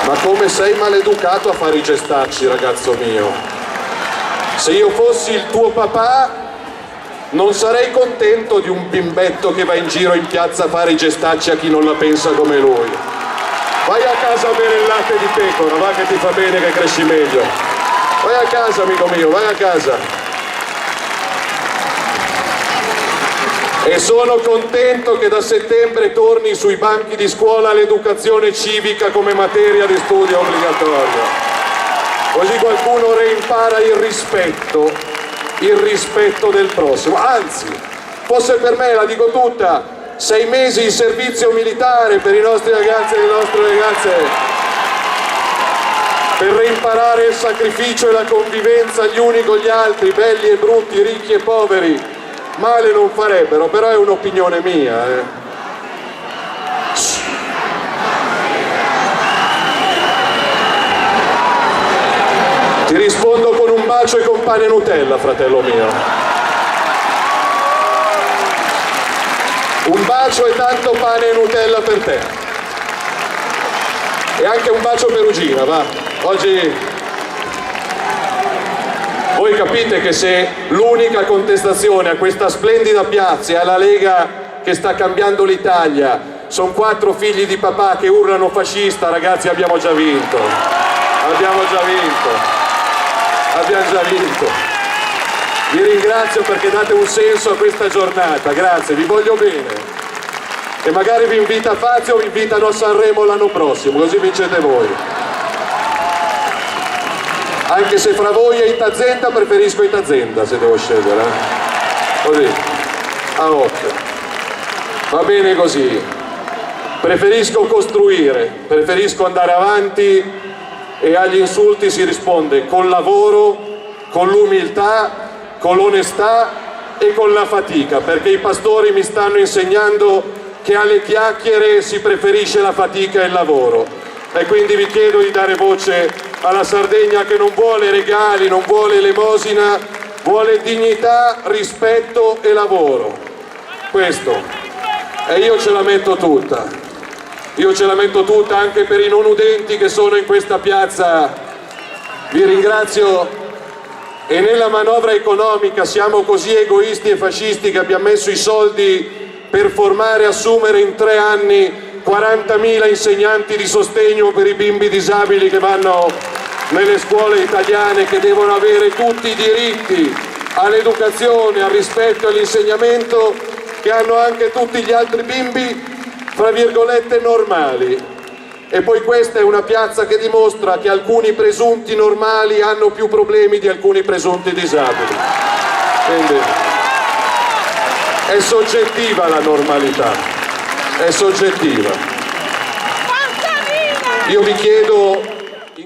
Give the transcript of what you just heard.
Ma come sei maleducato a fare i gestacci, ragazzo mio. Se io fossi il tuo papà non sarei contento di un bimbetto che va in giro in piazza a fare i gestacci a chi non la pensa come lui. Vai a casa a bere il latte di pecora, va che ti fa bene, che cresci meglio. Vai a casa, amico mio, vai a casa. E sono contento che da settembre torni sui banchi di scuola l'educazione civica come materia di studio obbligatoria. Così qualcuno reimpara il rispetto del prossimo. Anzi, fosse per me, la dico tutta, 6 mesi di servizio militare per i nostri ragazzi e le nostre ragazze, per reimparare il sacrificio e la convivenza gli uni con gli altri, belli e brutti, ricchi e poveri. Male non farebbero, però è un'opinione mia. Ti rispondo con un bacio e con pane e Nutella, fratello mio. Un bacio e tanto pane e Nutella per te. E anche un bacio perugina, va. Oggi voi capite che se l'unica contestazione a questa splendida piazza e alla Lega che sta cambiando l'Italia sono 4 figli di papà che urlano fascista, ragazzi, abbiamo già vinto. Abbiamo già vinto. Vi ringrazio perché date un senso a questa giornata, grazie, vi voglio bene. E magari vi invita Fazio o vi invitano a Sanremo l'anno prossimo, così vincete voi. Anche se fra voi e Itazenda preferisco Itazenda, se devo scegliere. Così, a occhio. Va bene così. Preferisco costruire, preferisco andare avanti e agli insulti si risponde col lavoro, con l'umiltà, con l'onestà e con la fatica, perché i pastori mi stanno insegnando che alle chiacchiere si preferisce la fatica e il lavoro. E quindi vi chiedo di dare voce alla Sardegna che non vuole regali, non vuole elemosina, vuole dignità, rispetto e lavoro. Questo. E io ce la metto tutta. Io ce la metto tutta anche per i non udenti che sono in questa piazza. Vi ringrazio. E nella manovra economica siamo così egoisti e fascisti che abbiamo messo i soldi per formare e assumere in 3 anni 40.000 insegnanti di sostegno per i bimbi disabili che vanno nelle scuole italiane, che devono avere tutti i diritti all'educazione, al rispetto e all'insegnamento che hanno anche tutti gli altri bimbi, fra virgolette, normali. E poi questa è una piazza che dimostra che alcuni presunti normali hanno più problemi di alcuni presunti disabili. Quindi è soggettiva la normalità. È soggettiva. Io vi chiedo